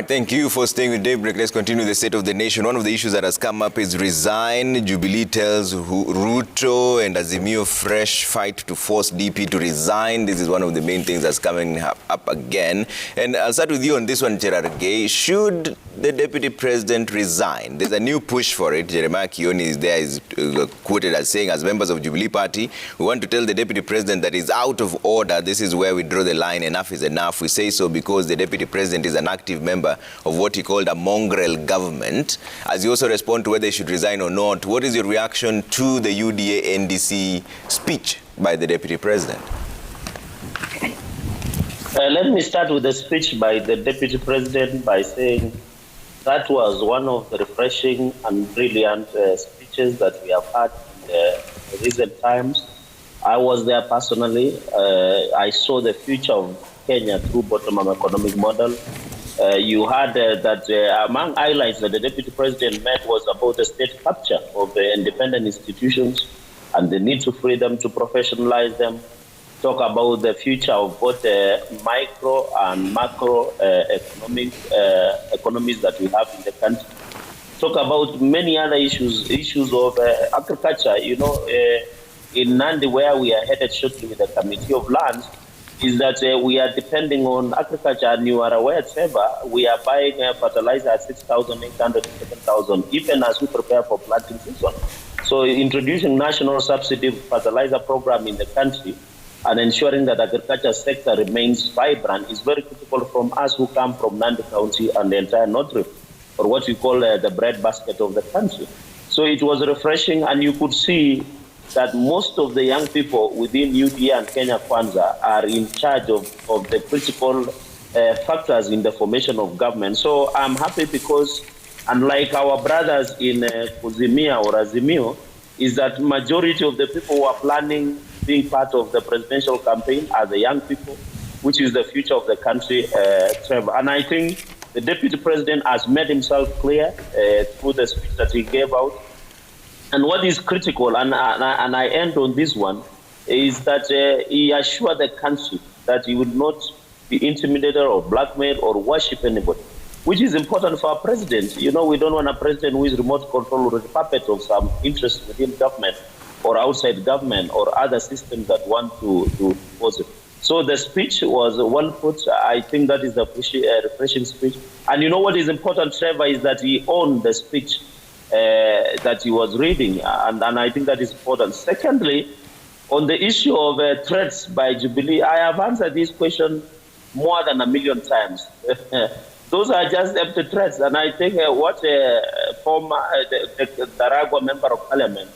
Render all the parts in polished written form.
right, thank you for staying with Daybreak. Let's continue the state of the nation. One of the issues that has come up is Resign. Jubilee tells Ruto and Azimio fresh fight to force DP to resign. This is one of the main things that's coming up again. And I'll start with you on this one, Cherargei. Should the Deputy President resign? There's a new push for it. Jeremiah Kioni is quoted as saying, as members of Jubilee Party, we want to tell the Deputy President that he's out of order. This is where we draw the line. Enough is enough. We say so because the Deputy President is an active member of what he called a mongrel government. As you also respond to whether he should resign or not, what is your reaction to the UDA NDC speech by the Deputy President? Let me start with the speech by the Deputy President by saying that was one of the refreshing and brilliant speeches that we have had in the recent times. I was there personally. I saw the future of Kenya through bottom-up economic model. You heard that among highlights that the Deputy President made was about the state capture of the independent institutions and the need to free them, to professionalize them, talk about the future of both micro and macro economies that we have in the country. Talk about many other issues of agriculture. You know, in Nandi, where we are headed shortly with the Committee of Lands, is that we are depending on agriculture, and you are aware, Trevor, we are buying fertilizer at 6,800 to 7,000, even as we prepare for planting season. So introducing national subsidy fertilizer program in the country and ensuring that agriculture sector remains vibrant is very critical from us who come from Nandi County and the entire North Rift, or what we call the breadbasket of the country. So it was refreshing, and you could see that most of the young people within UDA and Kenya Kwanza are in charge of the critical factors in the formation of government. So I'm happy because, unlike our brothers in Kuzimia or Azimio, is that majority of the people who are planning being part of the presidential campaign are the young people, which is the future of the country, Trevor. And I think the Deputy President has made himself clear through the speech that he gave out. And what is critical, and I end on this one, is that he assured the country that he would not be intimidated or blackmailed or worship anybody, which is important for our president. You know, we don't want a president who is remote control or a puppet of some interest within government or outside government or other systems that want to impose it. So the speech was well put. I think that is a refreshing speech. And you know what is important, Trevor, is that he owned the speech that he was reading, and I think that is important. Secondly, on the issue of threats by Jubilee, I have answered this question more than 1 million times. Those are just empty threats, and I think what former the Daragwa member of parliament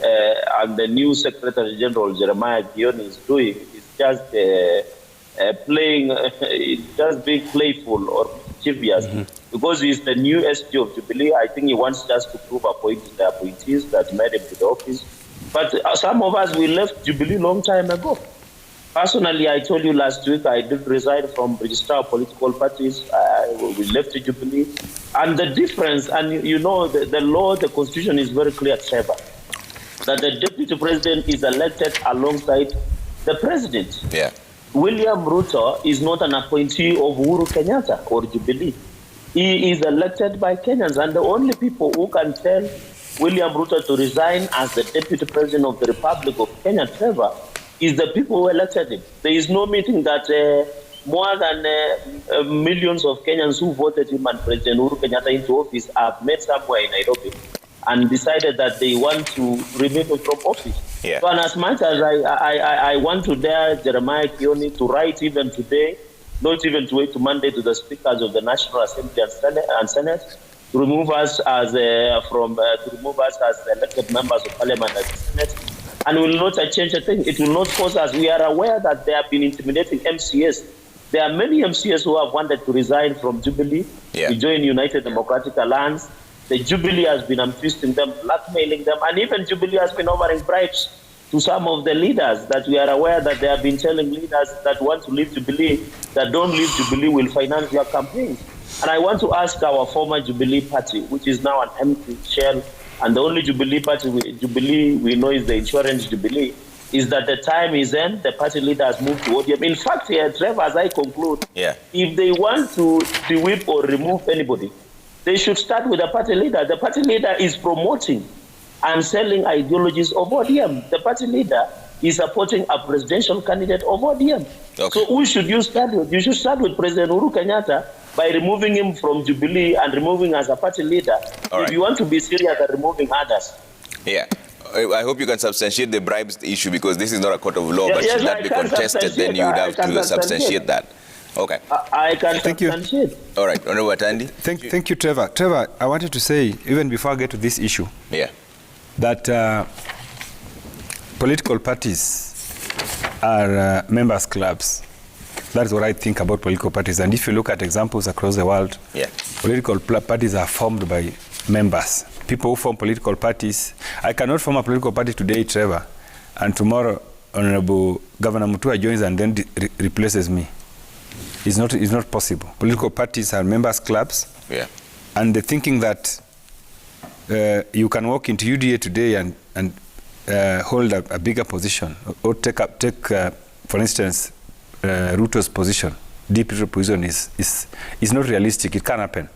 and the new Secretary General Jeremiah Kioni is doing is just just being playful or mischievous. Because he's the new SG of Jubilee. I think he wants just to prove the appointees that made him to the office. But some of us, we left Jubilee long time ago. Personally, I told you last week, I did resign from registrar of political parties. We left Jubilee. And the difference, and you know, the law, the constitution is very clear, Trevor, that the Deputy President is elected alongside the President. Yeah. William Ruto is not an appointee of Uhuru Kenyatta or Jubilee. He is elected by Kenyans, and the only people who can tell William Ruto to resign as the Deputy President of the Republic of Kenya, Trevor, is the people who elected him. There is no meeting that more than millions of Kenyans who voted him and President Uhuru Kenyatta into office have met somewhere in Nairobi and decided that they want to remove him from office. Yeah. So, and as much as I want to dare Jeremiah Kioni to write even today, not even to wait to Monday to the speakers of the National Assembly and Senate to remove us as elected members of Parliament and the Senate, and will not change a thing. It will not force us. We are aware that they have been intimidating MCS. There are many MCS who have wanted to resign from Jubilee to join United Democratic Alliance. The Jubilee has been twisting them, blackmailing them, and even Jubilee has been offering bribes to some of the leaders that we are aware that they have been telling leaders that want to leave Jubilee that don't leave Jubilee will finance your campaigns. And I want to ask our former Jubilee party, which is now an empty shell, and the only Jubilee party Jubilee we know is the insurance Jubilee, is that the time is in, the party leader has moved to ODM. In fact, here, Trevor, as I conclude, if they want to de-whip or remove anybody, they should start with the party leader. The party leader is promoting and selling ideologies of ODM. The party leader is supporting a presidential candidate of ODM. Okay. So who should you start with? You should start with President Uhuru Kenyatta by removing him from Jubilee and removing as a party leader. If you want to be serious at removing others. Yeah. I hope you can substantiate the bribes issue, because this is not a court of law, but should that be contested, then you would have to substantiate that. Okay. I can substantiate. All right. Honorable Atandi. Thank you, Trevor. Trevor, I wanted to say, even before I get to this issue, that political parties are members' clubs. That's what I think about political parties. And if you look at examples across the world, political parties are formed by members. People who form political parties. I cannot form a political party today, Trevor, and tomorrow Honorable Governor Mutua joins and then replaces me. It's not possible. Political parties are members' clubs, and the thinking that you can walk into UDA today and hold a bigger position, or take for instance, Ruto's position, deep Ruto position is not realistic. It can't happen.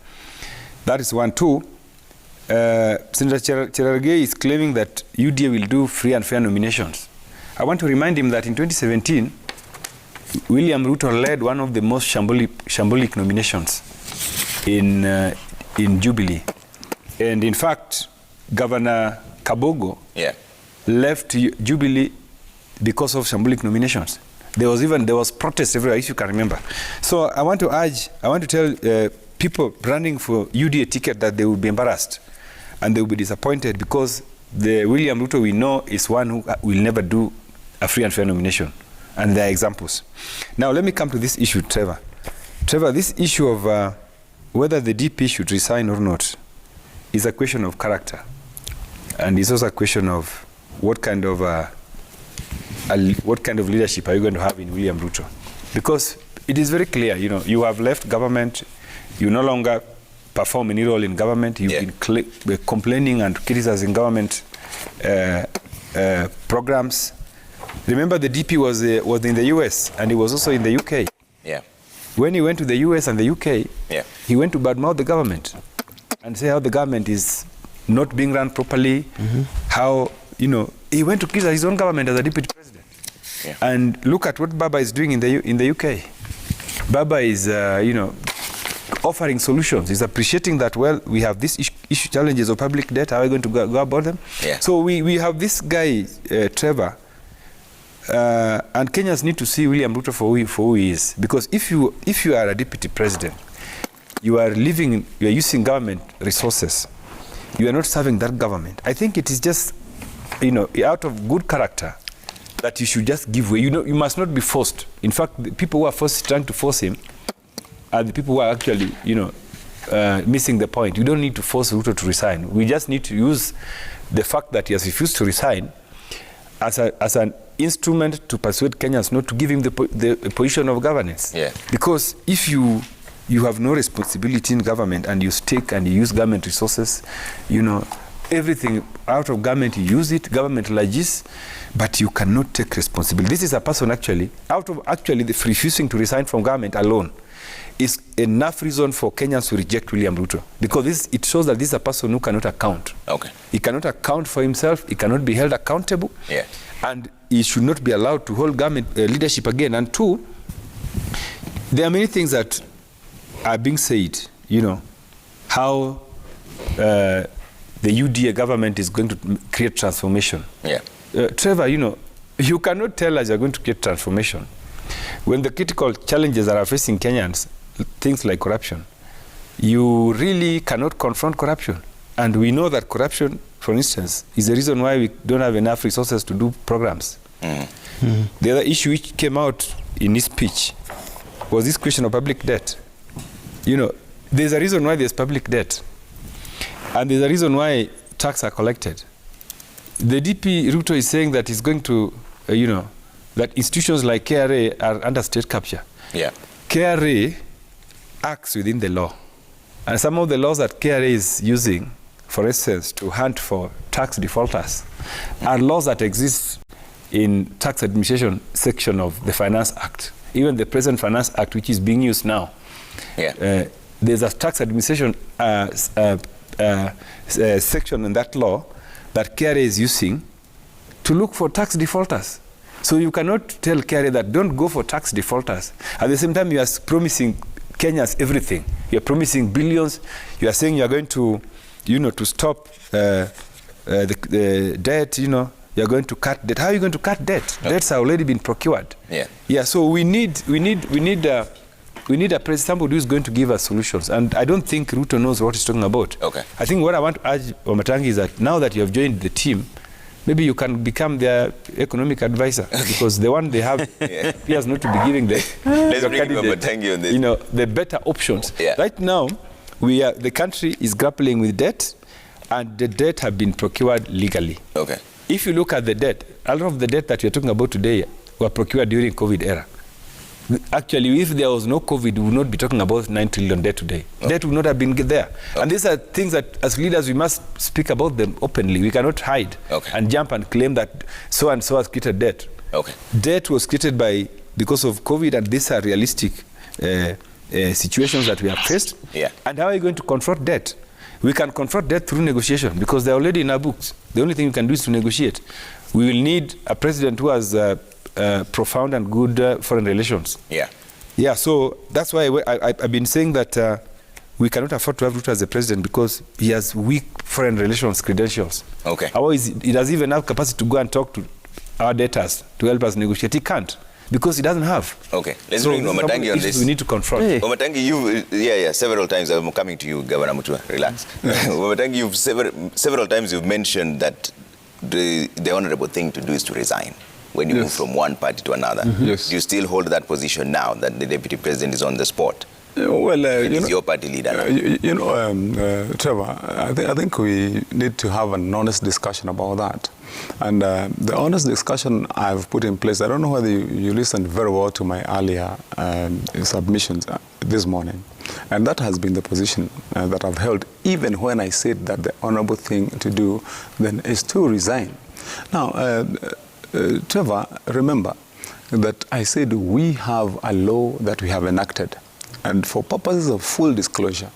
That is one. Two, Senator Cherargei is claiming that UDA will do free and fair nominations. I want to remind him that in 2017, William Ruto led one of the most shambolic nominations in Jubilee. And in fact, Governor Kabogo left Jubilee because of shambolic nominations. There was protest everywhere, if you can remember. So I want to tell people running for UDA ticket that they will be embarrassed and they will be disappointed, because the William Ruto we know is one who will never do a free and fair nomination. And there are examples. Now let me come to this issue, Trevor. Trevor, this issue of whether the DP should resign or not is a question of character. And it's also a question of what kind of leadership are you going to have in William Ruto? Because it is very clear, you have left government, you no longer perform any role in government, you've been complaining and criticizing government programs. Remember, the DP was in the US and he was also in the UK. When he went to the US and the UK, he went to badmouth the government and say how the government is not being run properly, how, he went to criticize his own government as a deputy president. And look at what Baba is doing in the UK. Baba is, offering solutions. He's appreciating that, well, we have this issue challenges of public debt. How are we going to go about them? So we have this guy, Trevor, and Kenyans need to see William Ruto for who he is. Because if you are a deputy president, you are using government resources. You are not serving that government. I think it is just, out of good character that you should just give way. You must not be forced. In fact, the people who are trying to force him are the people who are actually, missing the point. You don't need to force Ruto to resign. We just need to use the fact that he has refused to resign as an instrument to persuade Kenyans not to give him the position of governance. Because if you have no responsibility in government and you stick and you use government resources, everything out of government, you use it, government largesse, but you cannot take responsibility. This is a person actually the refusing to resign from government alone is enough reason for Kenyans to reject William Ruto, because it shows that this is a person who cannot account. He cannot account for himself. He cannot be held accountable. And he should not be allowed to hold government leadership again. And two, there are many things that are being said, how the UDA government is going to create transformation. Trevor, you cannot tell us you're going to create transformation when the critical challenges that are facing Kenyans, things like corruption, you really cannot confront corruption. And we know that corruption, for instance, is the reason why we don't have enough resources to do programs. The other issue which came out in his speech was this question of public debt. There's a reason why there's public debt. And there's a reason why tax are collected. The DP Ruto is saying that he's going to, that institutions like KRA are under state capture. KRA acts within the law. And some of the laws that KRA is using, for instance, to hunt for tax defaulters, are laws that exist in tax administration section of the Finance Act, even the present Finance Act, which is being used now, there's a tax administration section in that law that KRA is using to look for tax defaulters. So you cannot tell KRA that don't go for tax defaulters. At the same time, you are promising Kenyans everything. You're promising billions. You are saying you are going to, to stop the debt, you're going to cut debt. How are you going to cut debt? Okay. Debts have already been procured. Yeah. So we need a president, somebody who's going to give us solutions. And I don't think Ruto knows what he's talking about. Okay. I think what I want to urge Wamatangi is that now that you have joined the team, maybe you can become their economic advisor, because the one they have appears not to be giving the Wamatangi on this. The better options. Yeah. Right now, the country is grappling with debt, and the debt have been procured legally. Okay. If you look at the debt, a lot of the debt that you're talking about today were procured during COVID era. Actually, if there was no COVID, we would not be talking about 9 trillion debt today. Okay. Debt would not have been there. Okay. And these are things that, as leaders, we must speak about them openly. We cannot hide and jump and claim that so-and-so has created debt. Okay. Debt was created because of COVID, and these are realistic situations that we have faced. Yeah. And how are you going to confront debt? We can confront debt through negotiation, because they're already in our books. The only thing we can do is to negotiate. We will need a president who has profound and good foreign relations. Yeah, so that's why I've been saying that we cannot afford to have Ruto as a president, because he has weak foreign relations credentials. Okay. Otherwise, he doesn't even have capacity to go and talk to our debtors to help us negotiate. He can't, because he doesn't have. Okay, let's bring Wamatangi on this. We need to confront. Hey. Wamatangi, several times, I'm coming to you, Governor Mutua, relax. Wamatangi, you've several times you've mentioned that the honorable thing to do is to resign when you move from one party to another. Yes. Do you still hold that position now that the deputy president is on the spot? Well, he's your party leader now. Trevor, I think we need to have an honest discussion about that. And the honest discussion I've put in place, I don't know whether you listened very well to my earlier submissions this morning. And that has been the position that I've held, even when I said that the honorable thing to do then is to resign. Now, Trevor, remember that I said we have a law that we have enacted. And for purposes of full disclosure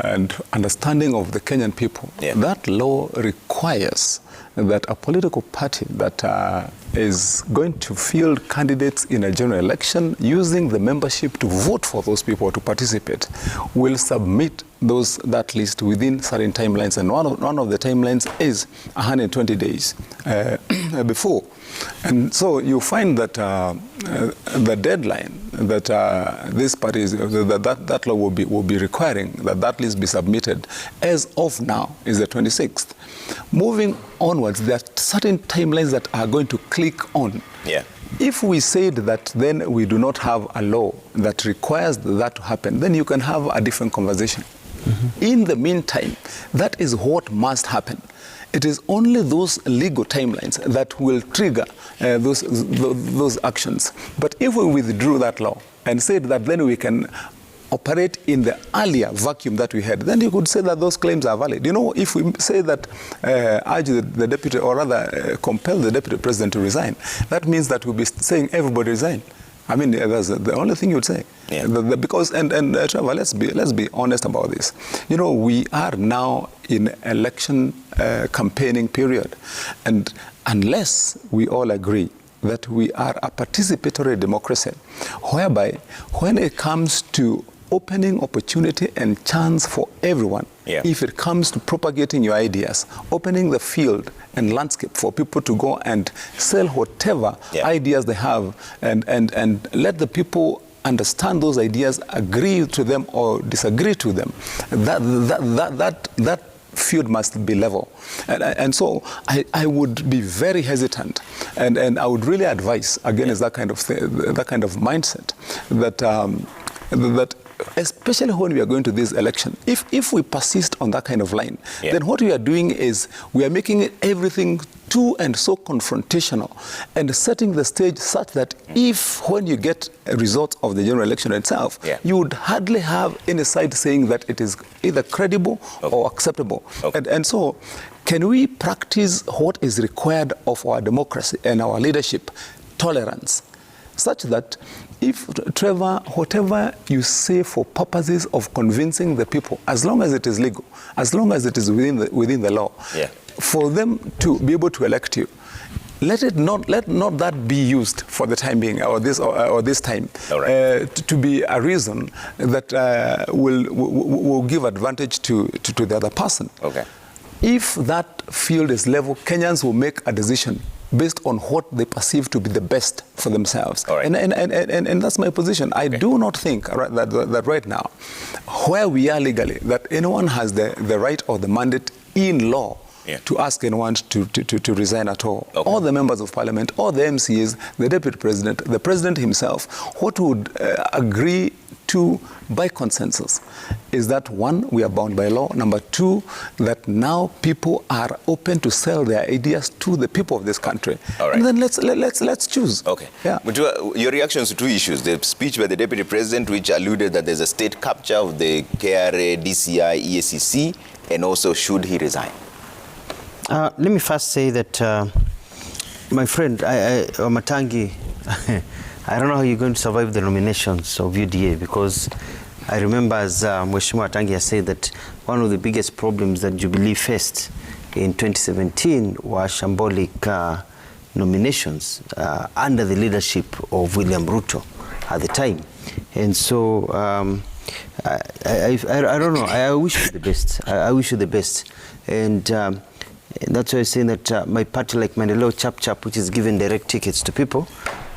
and understanding of the Kenyan people, that law requires that a political party that is going to field candidates in a general election using the membership to vote for those people to participate will submit that list within certain timelines. And one of the timelines is 120 days before. And so you find that the deadline that this party that law will be requiring that list be submitted as of now is the 26th. Moving onwards, there are certain timelines that are going to click on. Yeah. If we said that then we do not have a law that requires that to happen, then you can have a different conversation. Mm-hmm. In the meantime, that is what must happen. It is only those legal timelines that will trigger those actions. But if we withdrew that law and said that then we can operate in the earlier vacuum that we had, then you could say that those claims are valid. If we say that urge the deputy, or rather compel the deputy president to resign, that means that we'll be saying everybody resign. I mean, that's the only thing you'd say. Yeah. Because Trevor, let's be honest about this. We are now in election campaigning period, and unless we all agree that we are a participatory democracy, whereby when it comes to opening opportunity and chance for everyone, if it comes to propagating your ideas, opening the field and landscape for people to go and sell whatever ideas they have, and let the people understand those ideas, agree to them or disagree to them, that field must be level. And so I would be very hesitant, and I would really advise against that kind of mindset, that especially when we are going to this election, if we persist on that kind of line, then what we are doing is we are making everything too and so confrontational, and setting the stage such that if when you get a result of the general election itself, you would hardly have any side saying that it is either credible or acceptable. And so Can we practice what is required of our democracy and our leadership, tolerance, such that if, Trevor, whatever you say for purposes of convincing the people, as long as it is legal, as long as it is within the law, for them to be able to elect you, let not that be used for the time being, or this time, to be a reason that will give advantage to the other person. Okay. If that field is level, Kenyans will make a decision based on what they perceive to be the best for themselves. And that's my position. I do not think that right now, where we are legally, that anyone has the right or the mandate in law to ask anyone to resign at all. All the members of parliament, all the MCAs, the deputy president, the president himself, what would agree to by consensus is that, one, we are bound by law. Number two, that now people are open to sell their ideas to the people of this country. And then let's choose. Okay. Yeah. But your reactions to two issues: the speech by the deputy president, which alluded that there's a state capture of the KRA, DCI, EACC, and also should he resign? Let me first say that my friend Matangi, I don't know how you're going to survive the nominations of UDA, because I remember, as Mheshimiwa Matangi has said, that one of the biggest problems that Jubilee faced in 2017 were shambolic nominations under the leadership of William Ruto at the time. And so I don't know. I wish you the best. I wish you the best. And that's why I'm saying that my party, like Maendeleo Chap, which is giving direct tickets to people,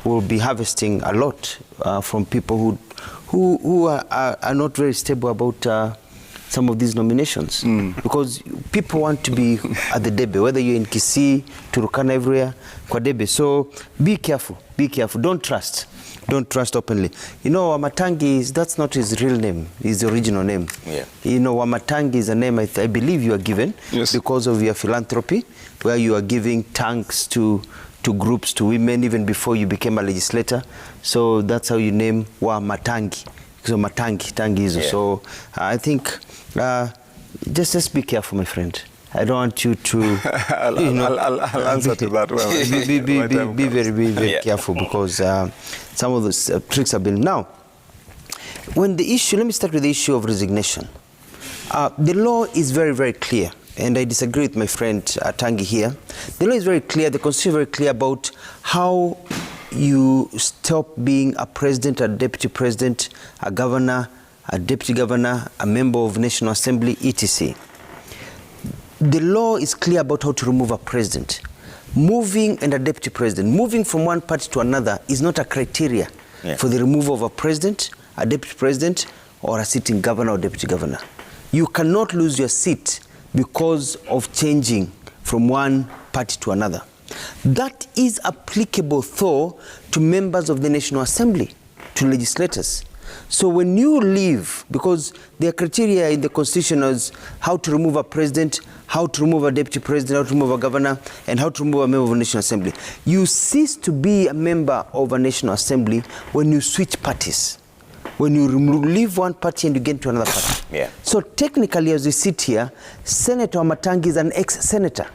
will be harvesting a lot from people who are not very stable about some of these nominations. Because people want to be at the debe, whether you're in Kisii, Turkana, everywhere, kwa debe. So be careful, don't trust. Don't trust openly. You know, Wamatangi, that's not his real name, his original name. You know, Wamatangi is a name I believe you are given because of your philanthropy, where you are giving tanks to groups, to women, even before you became a legislator. So that's how you name Wamatangi. So Tangi. So I think just be careful, my friend. I don't want you to. I'll answer to that one. Be very careful, because some of those tricks have been. Now, when the issue, let me start with the issue of resignation. The law is very, very clear, and I disagree with my friend Tangi here. The law is very clear, the Constitution is very clear about how you stop being a president, a deputy president, a governor, a deputy governor, a member of National Assembly, etc. The law is clear about how to remove a president. Moving and a deputy president, moving from one party to another is not a criteria for the removal of a president, a deputy president, or a sitting governor or deputy governor. You cannot lose your seat because of changing from one party to another. That is applicable, though, to members of the National Assembly, to legislators. So when you leave, because there are criteria in the Constitution as how to remove a president, how to remove a deputy president, how to remove a governor, and how to remove a member of a National Assembly. You cease to be a member of a National Assembly when you switch parties. When you leave one party and you get to another party. So technically, as we sit here, Senator Matangi is an ex-senator,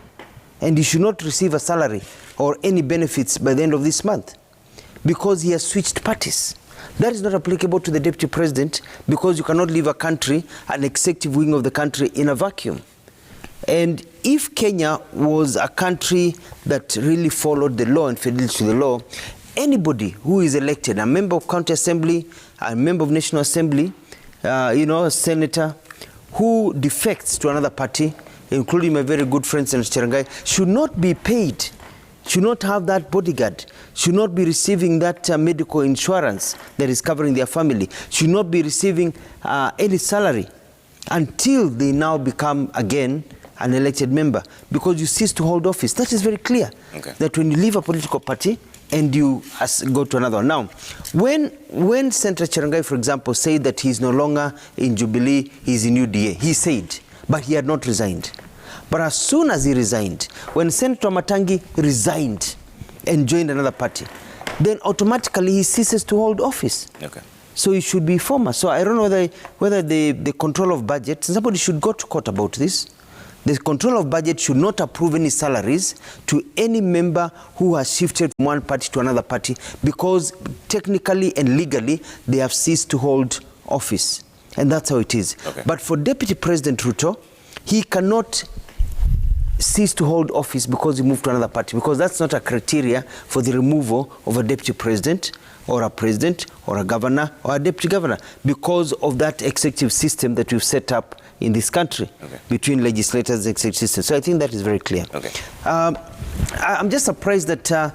and he should not receive a salary or any benefits by the end of this month because he has switched parties. That is not applicable to the deputy president, because you cannot leave a country, an executive wing of the country, in a vacuum. And if Kenya was a country that really followed the law and fidelity to the law, anybody who is elected, a member of county assembly, a member of National Assembly, a senator, who defects to another party, including my very good friend Senator Cherangai, should not be paid, should not have that bodyguard, should not be receiving that medical insurance that is covering their family, should not be receiving any salary until they now become again an elected member, because you cease to hold office. That is very clear. That when you leave a political party and you go to another one. Now, when Senator Cherangai, for example, said that he's no longer in Jubilee, he's in UDA, he said, but he had not resigned. But as soon as he resigned, when Senator Matangi resigned and joined another party, then automatically he ceases to hold office. So he should be former. So I don't know whether the control of budget, somebody should go to court about this, The control of budget should not approve any salaries to any member who has shifted from one party to another party, because technically and legally they have ceased to hold office. And that's how it is. Okay. But for Deputy President Ruto, he cannot cease to hold office because he moved to another party, because that's not a criteria for the removal of a deputy president or a president or a governor or a deputy governor, because of that executive system that we've set up in this country. Okay. Between legislators and executive system. So I think that is very clear. Okay. I'm just surprised that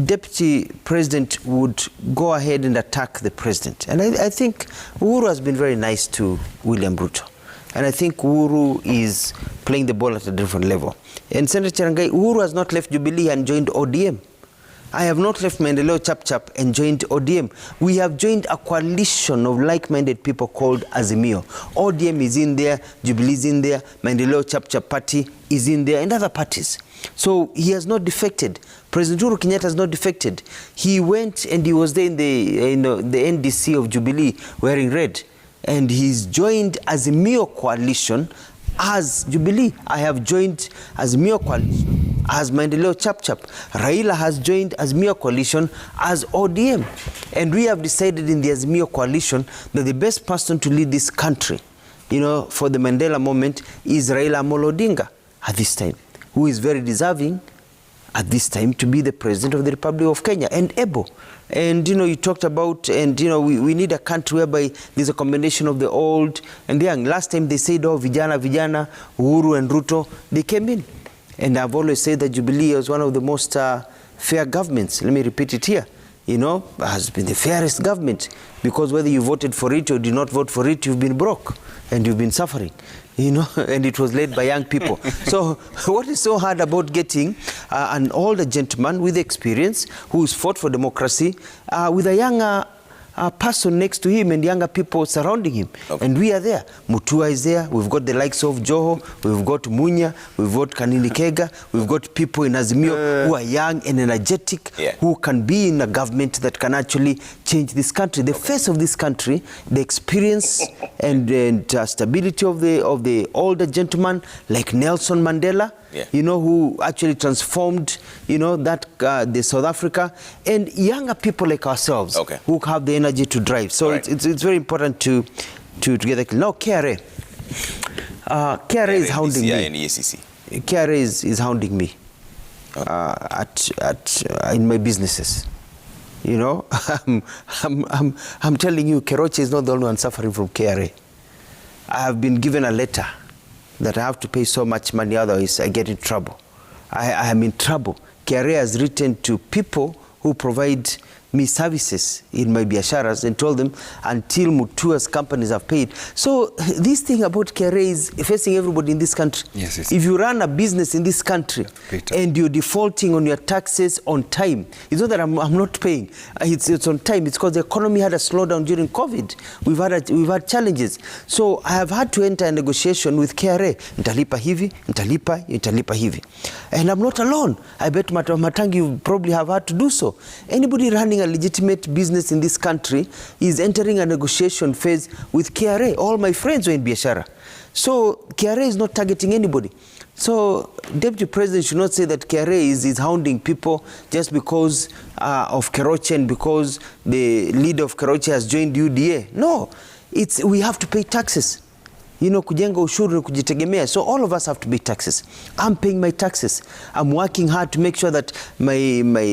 Deputy President would go ahead and attack the president. And I think Uhuru has been very nice to William Ruto. And I think Uhuru is playing the ball at a different level. And Senator Cherangai, Uhuru has not left Jubilee and joined ODM. I have not left Maendeleo Chap and joined ODM. We have joined a coalition of like-minded people called Azimio. ODM is in there, Jubilee is in there, Maendeleo Chap Party is in there, and other parties. So he has not defected. President Uhuru Kenyatta has not defected. He went and he was there in the NDC of Jubilee wearing red. And he's joined Azimio coalition as Jubilee. I have joined Azimio coalition as Maendeleo Chap. Raila has joined Azimio coalition as ODM. And we have decided in the Azimio coalition that the best person to lead this country, for the Mandela moment, is Raila Amolo Odinga at this time, who is very deserving at this time to be the president of the Republic of Kenya and able. And you talked about, and we need a country whereby there's a combination of the old and the young. Last time they said, vijana, Uhuru and Ruto, they came in. And I've always said that Jubilee was one of the most fair governments. Let me repeat it here. Has been the fairest government, because whether you voted for it or did not vote for it, you've been broke and you've been suffering. And it was led by young people. So what is so hard about getting an older gentleman with experience who's fought for democracy with a younger person next to him and younger people surrounding him? Okay. And we are there. Mutua is there. We've got the likes of Joho. We've got Munya. We've got Kanini Kega. We've got people in Azimio who are young and energetic, who can be in a government that can actually change this country. The face of this country, the experience and stability of the older gentleman like Nelson Mandela, who actually transformed, the South Africa, and younger people like ourselves who have the energy to drive. So it's very important to get that. Now, KRA is hounding me. KRA is hounding me in my businesses. I'm telling you, Keroche is not the only one suffering from KRA. I have been given a letter that I have to pay so much money, otherwise I get in trouble. I am in trouble. KRA has written to people who provide me services in my biasharas and told them until Mutua's companies have paid. So this thing about KRA is facing everybody in this country. Yes. If you run a business in this country and you're defaulting on your taxes on time, it's not that I'm not paying. It's on time. It's because the economy had a slowdown during COVID. We've had challenges. So I have had to enter a negotiation with KRA. Nitalipa hivi. And I'm not alone. I bet Matangi, you probably have had to do so. Anybody running a legitimate business in this country is entering a negotiation phase with KRA. All my friends were in biashara. So KRA is not targeting anybody. So Deputy President should not say that KRA is hounding people just because of Keroche and because the leader of Keroche has joined UDA. No, we have to pay taxes. Kujenga ushuru ni kujitegemea. So all of us have to pay taxes. I'm paying my taxes. I'm working hard to make sure that my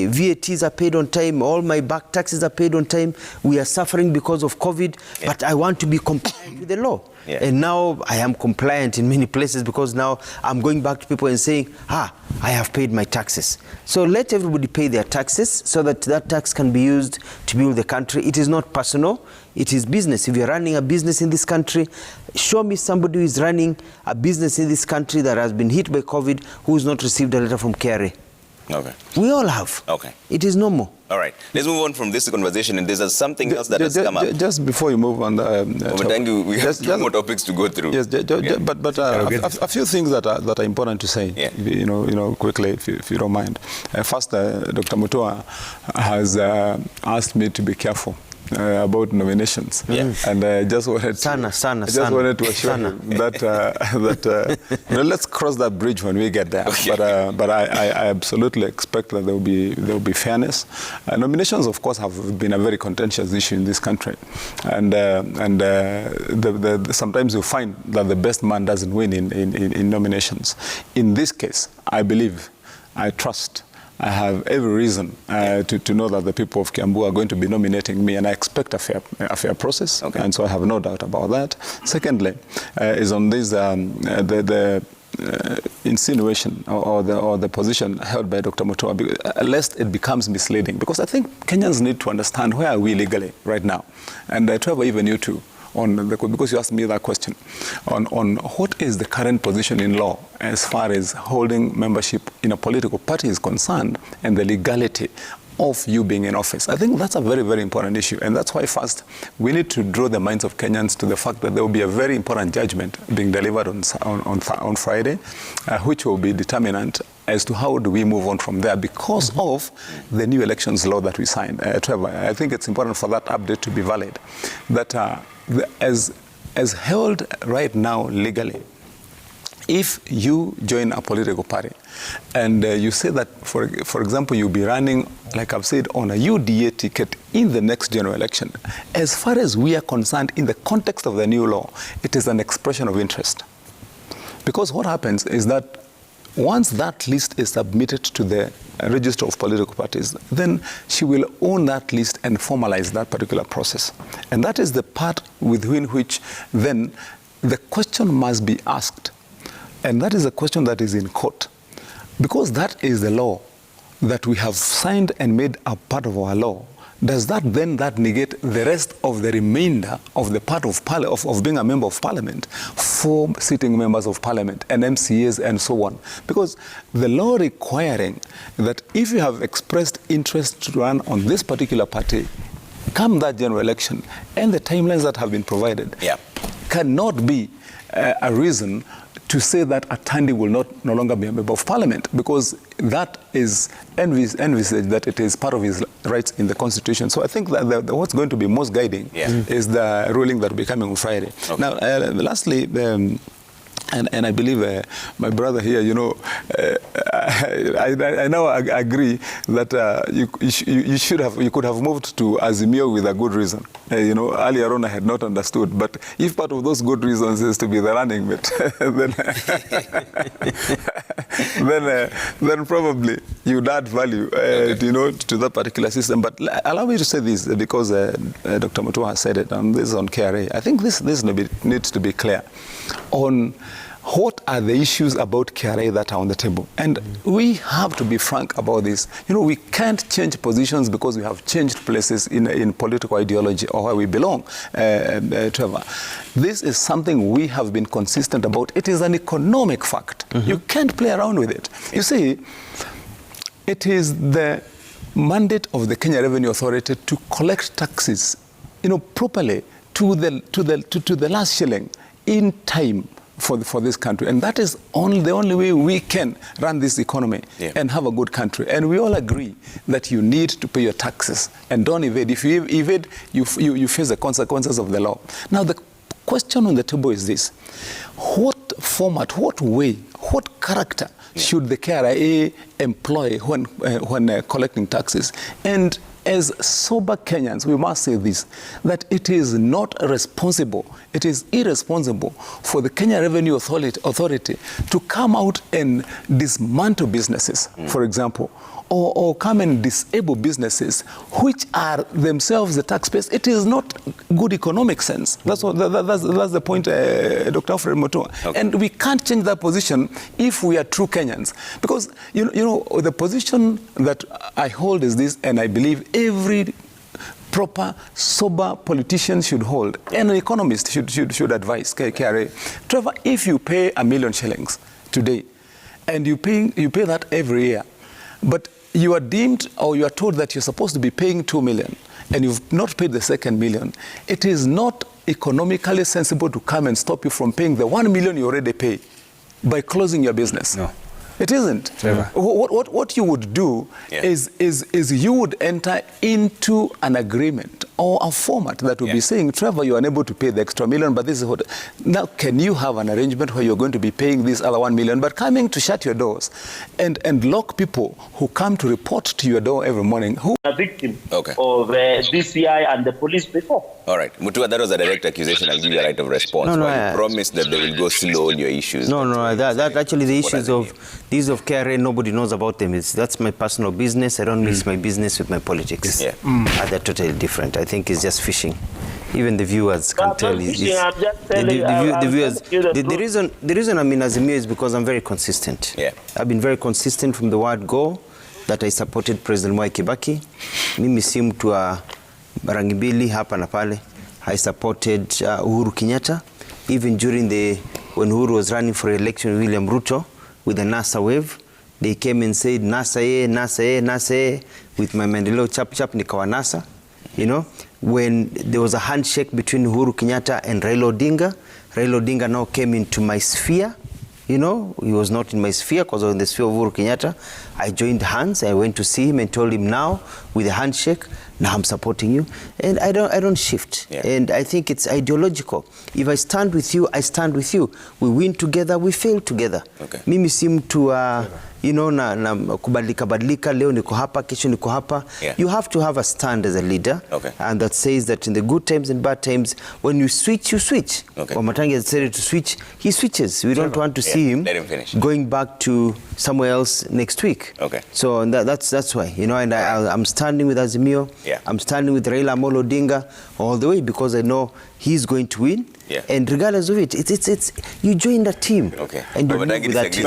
VATs are paid on time. All my back taxes are paid on time. We are suffering because of COVID, but I want to be compliant with the law. And now I am compliant in many places, because now I'm going back to people and saying, I have paid my taxes. So let everybody pay their taxes so that tax can be used to build the country. It is not personal. It is business. If you're running a business in this country, show me somebody who is running a business in this country that has been hit by COVID who has not received a letter from KRA. Okay. We all have. Okay. It is normal. All right. Let's move on from this conversation, and there's something else that has come up. Just before you move on, we have two more topics to go through. Yes, but a few things that are important to say. Quickly, if you don't mind. First, Dr. Mutua has asked me to be careful about nominations, and I just wanted to wanted to assure him that let's cross that bridge when we get there. Okay. But I absolutely expect that there will be fairness. Nominations, of course, have been a very contentious issue in this country, and sometimes you find that the best man doesn't win in nominations. In this case, I believe, I trust, I have every reason to know that the people of Kiambu are going to be nominating me, and I expect a fair process, and so I have no doubt about that. Secondly, is on this the insinuation or the position held by Dr. Mutua, lest it becomes misleading, because I think Kenyans need to understand where are we legally right now, and Trevor, even you too. Because you asked me that question, on what is the current position in law as far as holding membership in a political party is concerned, and the legality of you being in office. I think that's a very, very important issue, and that's why first we need to draw the minds of Kenyans to the fact that there will be a very important judgment being delivered on Friday, which will be determinant as to how do we move on from there because of the new elections law that we signed. Trevor, I think it's important for that update to be valid, that as held right now legally, if you join a political party and you say that, for example, you'll be running, like I've said, on a UDA ticket in the next general election, as far as we are concerned, in the context of the new law, it is an expression of interest. Because what happens is that once that list is submitted to the register of political parties, then she will own that list and formalize that particular process. And that is the part within which then the question must be asked. And that is a question that is in court. Because that is the law that we have signed and made a part of our law, does that then negate the rest of the remainder of the part of being a member of parliament for sitting members of parliament and MCAs and so on? Because the law requiring that if you have expressed interest to run on this particular party, come that general election, and the timelines that have been provided cannot be a reason to say that a Tandi will no longer be a member of parliament, because that is envisaged that it is part of his rights in the constitution. So I think that what's going to be most guiding is the ruling that will be coming on Friday. Okay. Now, lastly, and I believe my brother here, you know, I now agree that you could have moved to Azimio with a good reason. You know, earlier on I had not understood, but if part of those good reasons is to be the running mate, then probably you'd add value, you know, to that particular system. But allow me to say this, because Dr. Mutua has said it, and this is on KRA. I think this needs to be clear on what are the issues about KRA that are on the table. And we have to be frank about this. You know, we can't change positions because we have changed places in political ideology or where we belong, Trevor. This is something we have been consistent about. It is an economic fact. You can't play around with it. You see, it is the mandate of the Kenya Revenue Authority to collect taxes, you know, properly to the last shilling in time for this country, and that is the only way we can run this economy and have a good country. And we all agree that you need to pay your taxes and don't evade. If you evade, you face the consequences of the law. Now the question on the table is this: what format, what way, what character should the KRA employ when collecting taxes? And as sober Kenyans, we must say this, that it is not responsible, it is irresponsible for the Kenya Revenue Authority to come out and dismantle businesses, for example, or come and disable businesses which are themselves the taxpayers. It is not good economic sense. That's the point, Dr. Alfred Mutua. Okay. And we can't change that position if we are true Kenyans. Because, you know, the position that I hold is this, and I believe every proper, sober politician should hold, and an economist should advise KRA. Trevor, if you pay 1 million shillings today, and you pay that every year, but you are deemed, or you are told that you're supposed to be paying 2 million, and you've not paid the second million, it is not economically sensible to come and stop you from paying the 1 million you already pay by closing your business. No. It isn't. What you would do is you would enter into an agreement or a format that will be saying, Trevor, you are unable to pay the extra $1 million, but this is what. Now, can you have an arrangement where you're going to be paying this other $1 million, but coming to shut your doors and lock people who come to report to your door every morning? Who a victim of DCI and the police before? All right. Mutua, that was a direct accusation. I'll give you a right of response. No, you promised that they will go slow on your issues. No, that actually the issues of these of KRA, nobody knows about them. That's my personal business. I don't mix my business with my politics. Yeah. They're totally different. I think it's just fishing. Even the viewers can tell. The reason I'm in Azimio is because I'm very consistent. Yeah. I've been very consistent from the word go that I supported President Mwai Kibaki. Mimi si mtu wa rangi mbili hapa na pale. I supported Uhuru Kenyatta. Even during when Uhuru was running for election with William Ruto with the NASA wave, they came and said NASA, NASA, with my Mendeleo chap nikawa NASA. You know, when there was a handshake between Uhuru Kenyatta and Raila Odinga now came into my sphere. You know, he was not in my sphere because I was in the sphere of Uhuru Kenyatta. I joined hands. I went to see him and told him now, with a handshake, now I'm supporting you. And I don't shift. Yeah. And I think it's ideological. If I stand with you, I stand with you. We win together, we fail together. Okay. Mimi si mtu you know, na kubadilika leo niko hapa, kesho niko hapa. Yeah. You have to have a stand as a leader. Okay. And that says that in the good times and bad times, when you switch, you switch. Okay. When Matangi has decided to switch, he switches. We don't want to see him going back to somewhere else next week. Okay. So that's why, you know, and I'm standing with Azimio. Yeah. I'm standing with Raila Amolo Odinga all the way because I know he's going to win. Yeah. And regardless of it, it's you join the team. Okay. And you move with that team.